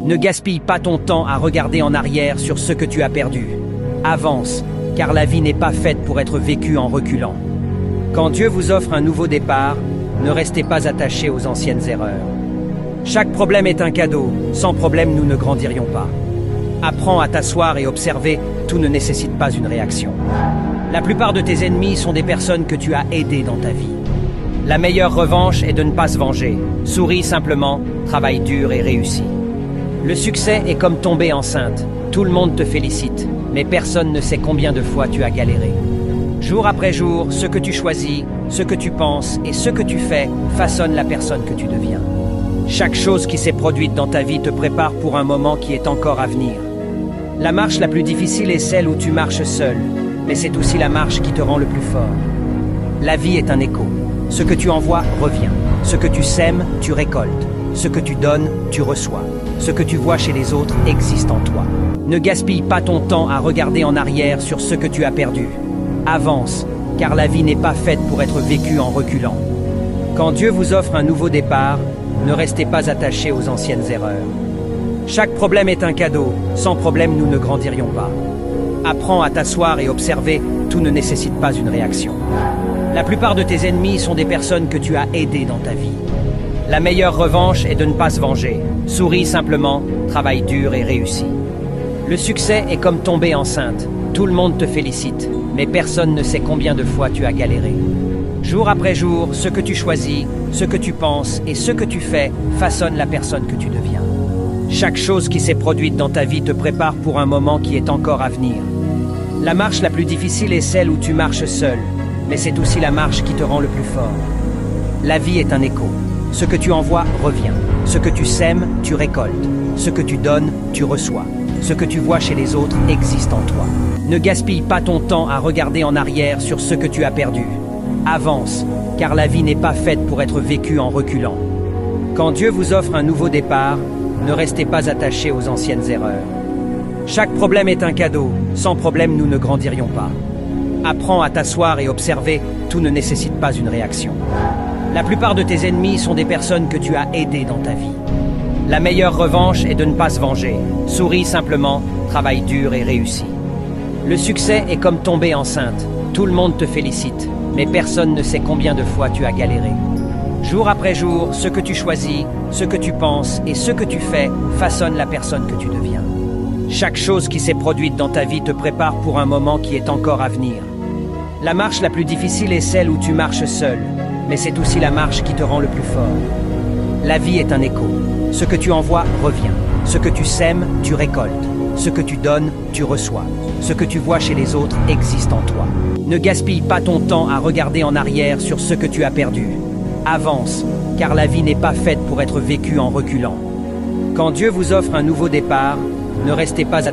Ne gaspille pas ton temps à regarder en arrière sur ce que tu as perdu. Avance, car la vie n'est pas faite pour être vécue en reculant. Quand Dieu vous offre un nouveau départ, ne restez pas attaché aux anciennes erreurs. Chaque problème est un cadeau, sans problème nous ne grandirions pas. Apprends à t'asseoir et observer, tout ne nécessite pas une réaction. La plupart de tes ennemis sont des personnes que tu as aidées dans ta vie. La meilleure revanche est de ne pas se venger. Souris simplement, travaille dur et réussis. Le succès est comme tomber enceinte. Tout le monde te félicite, mais personne ne sait combien de fois tu as galéré. Jour après jour, ce que tu choisis, ce que tu penses et ce que tu fais façonne la personne que tu deviens. Chaque chose qui s'est produite dans ta vie te prépare pour un moment qui est encore à venir. La marche la plus difficile est celle où tu marches seul, mais c'est aussi la marche qui te rend le plus fort. La vie est un écho. Ce que tu envoies revient. Ce que tu sèmes, tu récoltes. Ce que tu donnes, tu reçois. Ce que tu vois chez les autres existe en toi. Ne gaspille pas ton temps à regarder en arrière sur ce que tu as perdu. Avance, car la vie n'est pas faite pour être vécue en reculant. Quand Dieu vous offre un nouveau départ, ne restez pas attaché aux anciennes erreurs. Chaque problème est un cadeau, sans problème nous ne grandirions pas. Apprends à t'asseoir et observer, tout ne nécessite pas une réaction. La plupart de tes ennemis sont des personnes que tu as aidées dans ta vie. La meilleure revanche est de ne pas se venger. Souris simplement, travaille dur et réussis. Le succès est comme tomber enceinte. Tout le monde te félicite, mais personne ne sait combien de fois tu as galéré. Jour après jour, ce que tu choisis, ce que tu penses et ce que tu fais façonne la personne que tu deviens. Chaque chose qui s'est produite dans ta vie te prépare pour un moment qui est encore à venir. La marche la plus difficile est celle où tu marches seul, mais c'est aussi la marche qui te rend le plus fort. La vie est un écho. Ce que tu envoies revient. Ce que tu sèmes, tu récoltes. Ce que tu donnes, tu reçois. Ce que tu vois chez les autres existe en toi. Ne gaspille pas ton temps à regarder en arrière sur ce que tu as perdu. Avance, car la vie n'est pas faite pour être vécue en reculant. Quand Dieu vous offre un nouveau départ, ne restez pas attaché aux anciennes erreurs. Chaque problème est un cadeau, sans problème nous ne grandirions pas. Apprends à t'asseoir et observer, tout ne nécessite pas une réaction. La plupart de tes ennemis sont des personnes que tu as aidées dans ta vie. La meilleure revanche est de ne pas se venger. Souris simplement, travaille dur et réussis. Le succès est comme tomber enceinte. Tout le monde te félicite, mais personne ne sait combien de fois tu as galéré. Jour après jour, ce que tu choisis, ce que tu penses et ce que tu fais façonne la personne que tu deviens. Chaque chose qui s'est produite dans ta vie te prépare pour un moment qui est encore à venir. La marche la plus difficile est celle où tu marches seul, mais c'est aussi la marche qui te rend le plus fort. La vie est un écho. Ce que tu envoies revient. Ce que tu sèmes, tu récoltes. Ce que tu donnes, tu reçois. Ce que tu vois chez les autres existe en toi. Ne gaspille pas ton temps à regarder en arrière sur ce que tu as perdu. Avance, car la vie n'est pas faite pour être vécue en reculant. Quand Dieu vous offre un nouveau départ, ne restez pas